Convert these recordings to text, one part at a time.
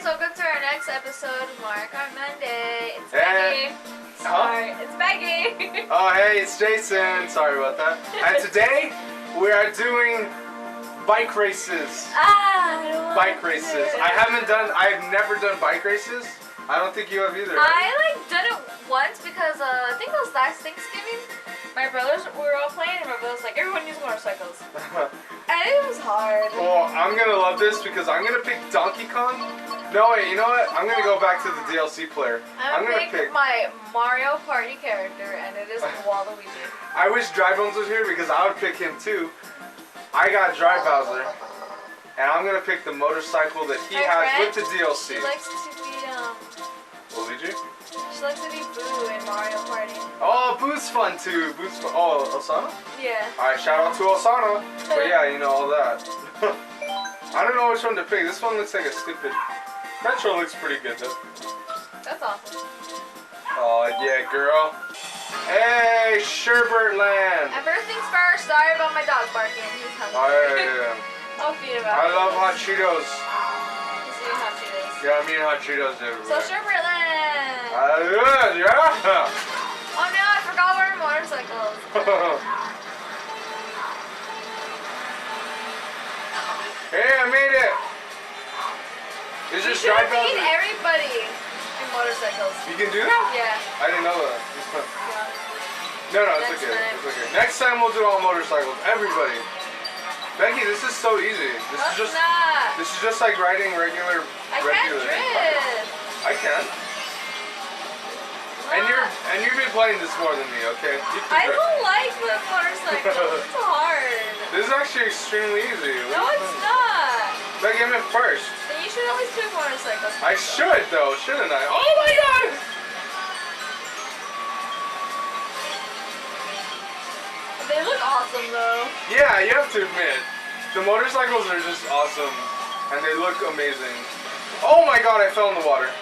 welcome to our next episode of Mark on Monday. It's Maggie. Sorry, it's Maggie. Oh, hey, it's Jason. Sorry about that. And today we are doing bike races. Bike races. I've never done bike races. I don't think you have either. I done it once because I think it was last Thanksgiving. My brothers, we were all playing, and my brother was like, everyone uses motorcycles. And it was hard. Well, I'm gonna love this because I'm gonna pick Donkey Kong. No, wait, you know what? I'm gonna go back to the DLC player. I'm gonna pick my Mario Party character, and it is Waluigi. I wish Dry Bones was here because I would pick him too. I got Dry Bowser, and I'm gonna pick the motorcycle that he has with the DLC. She likes to be Luigi? She likes to be Boo in Mario Party. Oh, Boo's fun too. Boo's fun. Oh, Osana? Yeah. Alright, shout out to Osana. But yeah, you know all that. I don't know which one to pick. This one looks like a stupid. Metro looks pretty good though. That's awesome. Oh yeah, girl. Hey, Sherbert Land. And first things first, sorry about my dog barking. He's hungry. Oh yeah. I'll feed him out. I love hot Cheetos. He's eating hot Cheetos. Yeah, I'm eating hot Cheetos everywhere. So Sherbert Land. Yeah. Oh no, I forgot we're motorcycles. Hey, I made it. Is this Dry Bowser? You should have everybody in motorcycles. You can do that? Yeah. I didn't know that. Yeah. No, it's okay. It's okay. Next time we'll do all motorcycles. Everybody. Becky, this is so easy. This is just like riding regular. I can't drift. I can. And you've been playing this more than me, okay? I don't like the motorcycle. It's hard. This is actually extremely easy. No, it's not. Becky, I'm in first. Then you should always pick motorcycles. I should though, shouldn't I? Oh my god! They look awesome though. Yeah, you have to admit. The motorcycles are just awesome. And they look amazing. Oh my god, I fell in the water.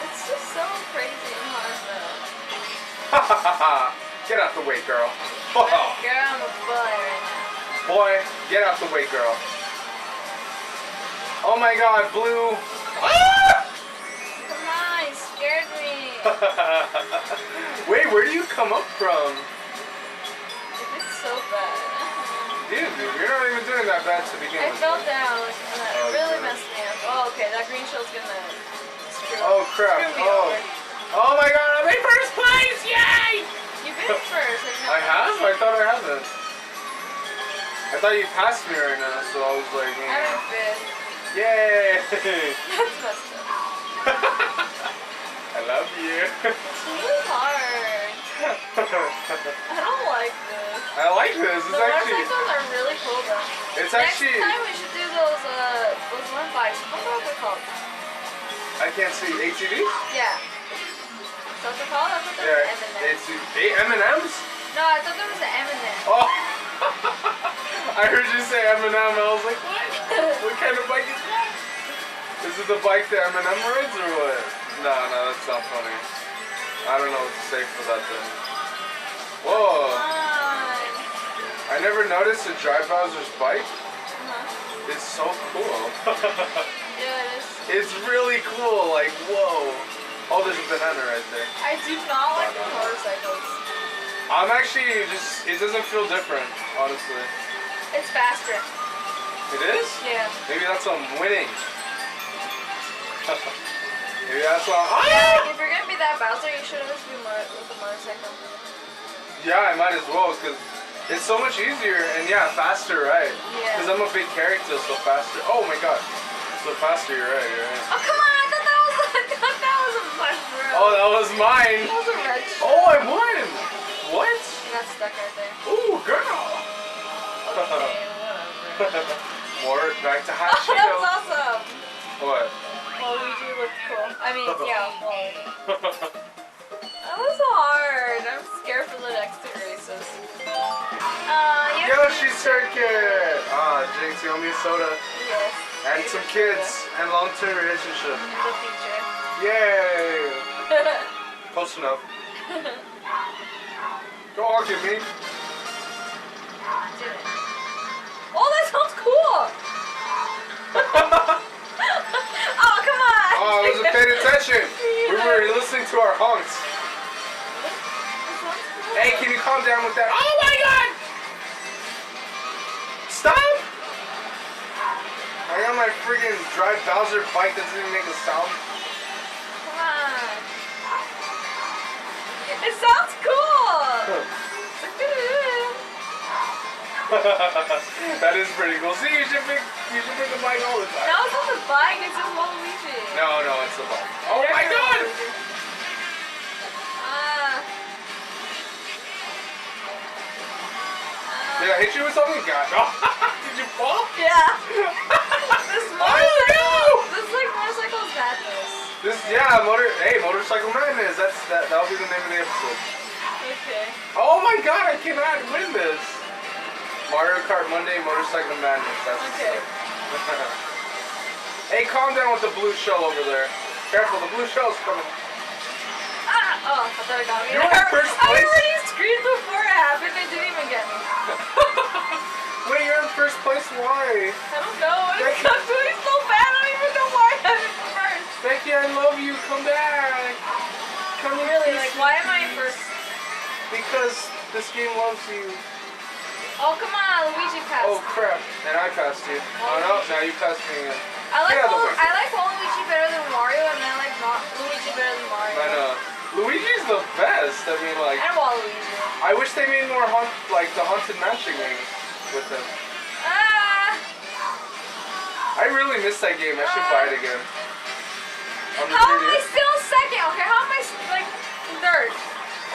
It's just so crazy and hard though. Ha ha ha ha. Get out the way, girl. Girl, I'm a boy right now. Boy, get out the way, girl. Oh my god, blue. Ah! Come on, you scared me. Wait, where do you come up from? It's so bad. Dude, you're not even doing that bad to begin with. I fell down, and that really messed me up. Oh, okay, that green shell's gonna screw me over. Oh my god, I'm in first place! Yay! You've been first. I have? I thought I haven't. I thought you passed me right now, so I was like... I'm in fifth. Yay! That's messed up. I love you. It's really hard. I don't like this. I like this. It's actually... motorcycles are really cool though. It's actually... Next time we should do those one bikes. What are they called? I can't see. ATVs? Yeah. That's what they're called? I thought they were M&M's. M&M's? No, I thought there was an M&M. Oh! I heard you say M&M and I was like, what? What kind of bike is that? Is it the bike that M&M rides or what? No, that's not funny. I don't know what to say for that then. Whoa! I never noticed a Dry Bowser's bike. It's so cool. Yeah, it is. It's really cool, like, whoa. Oh, there's a banana right there. I do not like the motorcycles. I'm actually just, it doesn't feel different, honestly. It's faster. It is? Yeah. Maybe that's why I'm winning. Maybe that's why If you're gonna be that Bowser, you should always be with a motorcycle. Yeah, I might as well, because it's so much easier and yeah, faster, right? Yeah. Because I'm a big character, so faster. Oh my god. So faster, you're right. Oh, come on! I thought that was a mushroom. Oh, that was mine. That was a red shell. Oh, I won. What? You got stuck right there. Ooh, girl. Okay, whatever. More back to hot Cheetos. That was awesome. What? Waluigi looked cool. I mean, yeah, Waluigi. That was hard. I'm scared for the next two races. Yoshi Circuit! Jinx, you owe me a soda. Yes. And some kids and long-term relationship. In the future. Yay! Close enough. Don't argue with me. Did it. Oh, that sounds cool! Oh, come on! Oh, I wasn't paying attention. We were listening to our honks. Hey, can you calm down with that? Oh my god! Stop! I got my friggin' Drive Bowser bike that doesn't even make a sound. Come on. It sounds cool. That is pretty cool. See, you should pick the bike all the time. No, it's not the bike. It's just Waluigi. No, it's the bike. Oh my god! Did I hit you with something? God. Did you fall? Yeah. This motorcycle is madness. Motorcycle madness. That'll be the name of the episode. Okay. Oh my god, I cannot win this. Mario Kart Monday Motorcycle Madness. That's okay. Hey, calm down with the blue shell over there. Careful, the blue shell's coming. Oh, I thought it got me. You're in first place. I already screamed before it happened. It didn't even get me. Wait, you're in first place? Why? I don't know. I'm doing so bad. I don't even know why I'm in first. Becky, I love you. Come back. Come here. Really? Like, why am I in first? Because this game loves you. Oh, come on. Luigi passed. Oh, crap. And I passed you. Oh, no. Now you passed me again. I like Waluigi better than Mario, and I like Luigi better than Mario. I know. Luigi's the best. I mean, like... And Waluigi. I wish they made more the haunted mansion games with him. I really miss that game. I should buy it again. How am I still second? Okay, how am I like third?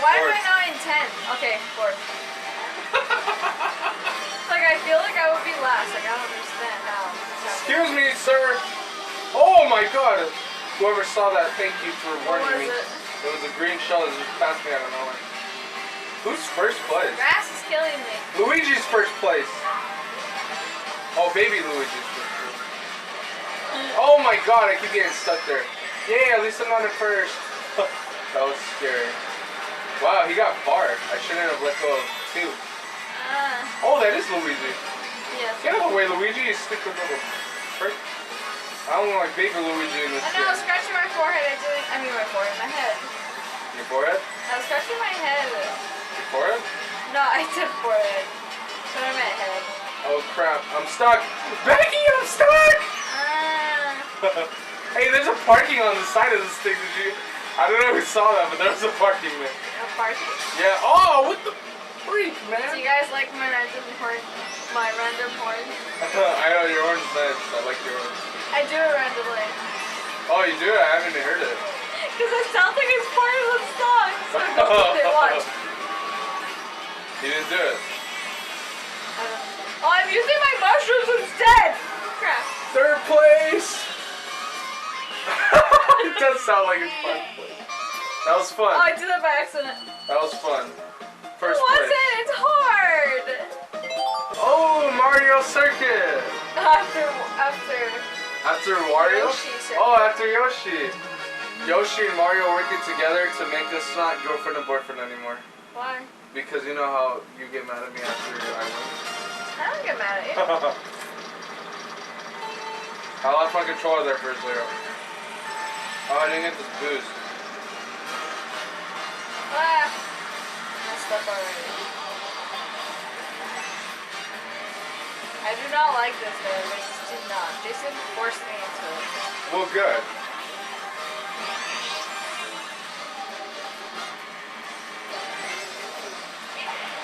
Why am I not in 10? Okay, fourth. Like, I feel like I would be last. Like, I don't understand how. Excuse me, sir. Oh my god. Whoever saw that, thank you for warning me. It was a green shell that just passed me out of nowhere. Who's first place? Grass is killing me. Luigi's first place. Oh, baby Luigi's first place. Oh my god, I keep getting stuck there. Yeah, at least I'm not in first. That was scary. Wow, he got far. I shouldn't have let go of 2. Oh, that is Luigi. Yes. Get out of the way, Luigi. You stick with little prick. I don't like baby Luigi in this game. I know, scratching my forehead. My forehead. My head. Your forehead? I was scratching my head. Your forehead? No, I said forehead. But I meant head. Oh crap, I'm stuck. Becky, I'm stuck! Hey, there's a parking on the side of this thing. I don't know who saw that, but there was a parking there. A parking? Yeah. Oh, what the freak, man? Do you guys like my random horn? My random horn? I know, your horn's nice. I like your horn. I do it randomly. Oh, you do? I haven't heard it. Because it sounds like it's part of the song. So don't do it. Watch. You didn't do it. Oh, I'm using my mushrooms instead. Crap. Third place. It does sound like it's fun. That was fun. Oh, I did that by accident. That was fun. First it wasn't. place. It's hard. Oh, Mario Circuit. After Wario? Oh, after Yoshi. Yoshi and Mario working together to make us not girlfriend and boyfriend anymore. Why? Because you know how you get mad at me after I win. I don't get mad at you. I lost my controller there for a 0. Oh, I didn't get this boost. Messed up already. I do not like this though. I just did not. Jason forced me into it. Well, good.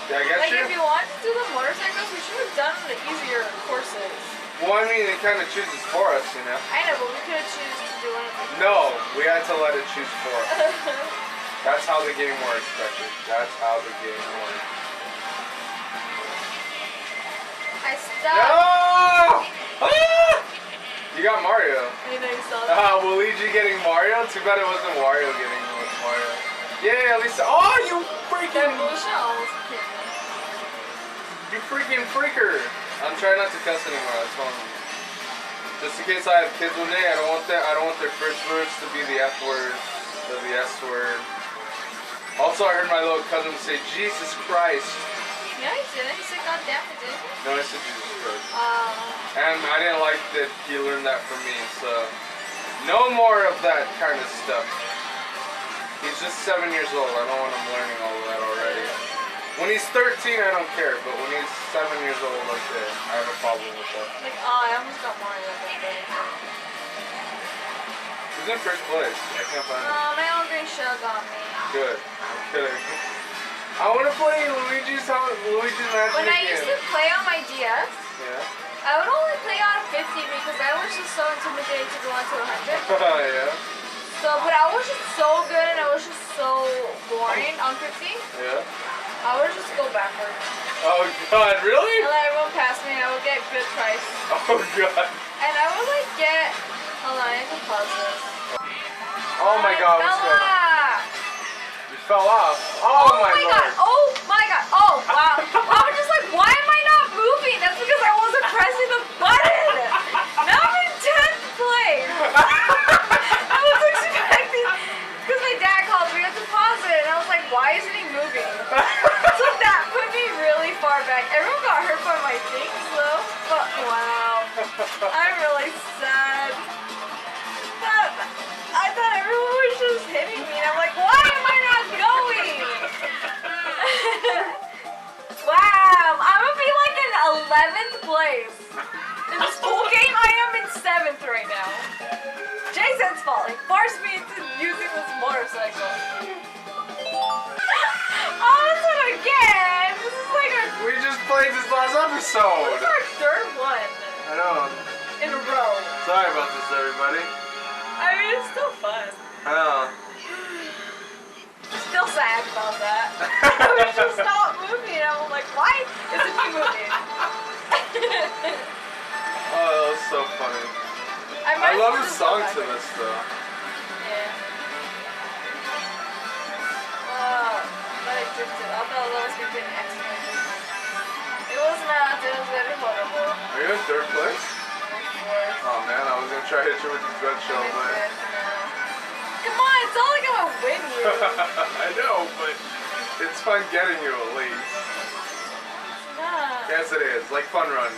Did I get you? Like, if you wanted to do the motorcycles, we should have done the easier courses. Well, I mean, it kind of chooses for us, you know? I know, but we could have chosen to do one of them. No, we had to let it choose for us. That's how the game works, Becky. That's how the game works. I stopped. No! Ah! You got Mario. You know you saw that. Luigi getting Mario? Too bad it wasn't Wario getting Mario. Yeah, at least. Oh, you freaking. That bullshit almost hit me. You freaking freaker. I'm trying not to cuss anymore. That's fine. Just in case I have kids one day, I don't want their first words to be the F word or the S word. Also, I heard my little cousin say, Jesus Christ. Yeah, he didn't. He said, God damn it, didn't he? No, I said Jesus Christ. Oh. And I didn't like that he learned that from me, so. No more of that kind of stuff. He's just 7 years old. I don't want him learning all of that already. When he's 13, I don't care. But when he's 7 years old, okay, I have a problem with that. Like, oh, I almost got Mario that day. Who's in first place? I can't find him. Oh, my own green shell got me. Good. I'm kidding. I want to play Luigi's Mansion When I used to play on my DS, yeah. I would only play on 50 because I was just so intimidated to go on to 100. Yeah. So, but I was just so good and I was just so boring on 50. Yeah. I would just go backwards. Oh God, really? And let everyone pass me and I would get good price. Oh God. And I would like get, hold on, I can pause this. Oh my God, what's going on? You fell off. Oh my God. Lord. Oh my God. Oh wow. I was just like, why am I not moving? That's because I wasn't pressing the button. Now I'm in 10th place. I was expecting, because my dad called me to pause it, and I was like, why isn't he moving? So that put me really far back. Everyone got hurt by my things though, but wow. I'm really sad. But I thought everyone was just hitting me, and I'm like, why am I not going? Wow, I'm gonna be like in 11th place. In this whole game, I am in 7th right now. Jason's falling, forced me into using this motorcycle. Oh, this one again! This is like our... We just played this last episode. This is our third one. I know. In a row. Sorry about this, everybody. I mean, it's still fun. I know. Still sad about that. We just stopped moving. I'm like, why isn't he moving? Oh, that was so funny. I love the song to this, though. Yeah. But I drifted. I thought that was going to be an excellent. It was not. It was very horrible. Are you in third place? Oh man, I was going to try to hit you with the gun show, but... Come on, it's not like I'm going to win you. I know, but it's fun getting you at least. Nah. Yes, it is. Like Fun Run.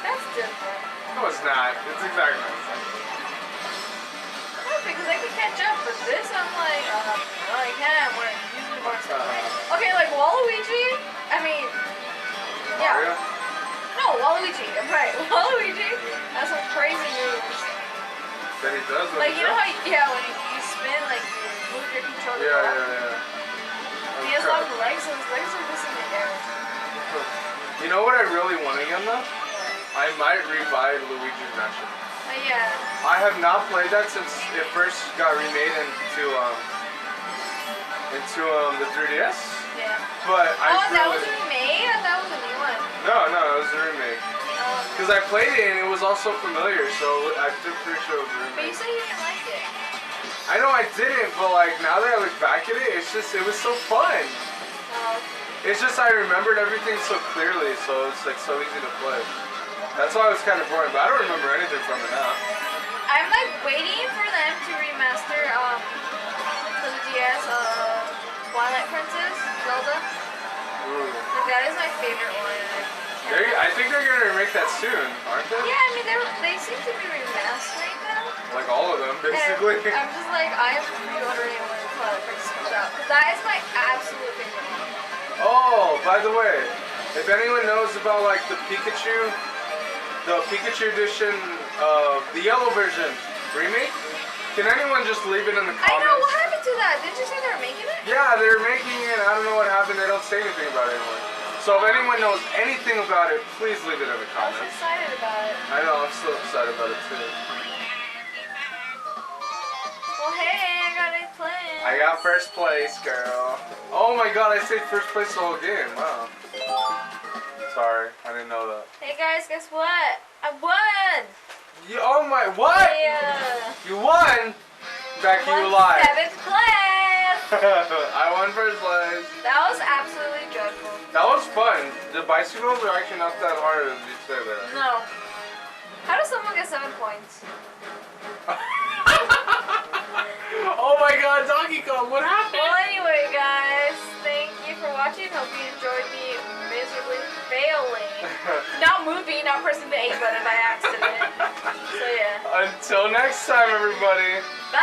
That's different. No, it's not. It's exactly the same. No, because I can catch up, but this I'm like, no, I can't. We're using the motorcycle. Okay, like Waluigi, I mean, yeah. Mario? No, Waluigi, I'm right. Waluigi has some crazy moves. That he does. Like, you know how, when you spin, like, you move your controller. Yeah. He has long legs, so his legs are just in the air. You know what I really want again, though? I might rebuy Luigi's Mansion. Yeah. I have not played that since it first got remade into the 3DS. Yeah. But that was a remake? I thought it was a new one. No, it was a remake. Because I played it and it was also familiar, so I'm pretty sure it was a remake. But you said you didn't like it. I know I didn't, but like now that I look back at it, it was so fun. It's just I remembered everything so clearly, so it's like so easy to play. That's why it was kind of boring, but I don't remember anything from it now. I'm like waiting for them to remaster for the DS Twilight Princess Zelda. Ooh. Like that is my favorite one. I think they're gonna remake that soon, aren't they? Yeah, I mean they seem to be remastering them. Like all of them, basically. And I'm just like I am pre-ordering when Twilight Princess comes out because that is my absolute favorite one. Oh, by the way, if anyone knows about like the Pikachu edition of the yellow version remake, can anyone just leave it in the comments? I know, what happened to that? Did you say they were making it? Yeah, they're making it. I don't know what happened. They don't say anything about it anymore. So if anyone knows anything about it, please leave it in the comments. I was excited about it. I know, I'm so excited about it too. Well, hey, I got 8 plans. I got first place, girl. Oh my god, I stayed first place the whole game. Wow. Sorry, I didn't know that. Hey guys, guess what? I won! Oh my, what? Yeah. You won? Becky, you lied. 7th place! I won first place. That was absolutely joyful. That was fun. The bicycles are actually not that hard as you say that. No. How does someone get 7 points? Oh my god, Donkey Kong, what happened? Well, anyway, guys, thank you for watching. Hope you enjoyed the miserable miserably failing. Not moving, not pressing the A button by accident. So yeah. Until next time, everybody. Bye.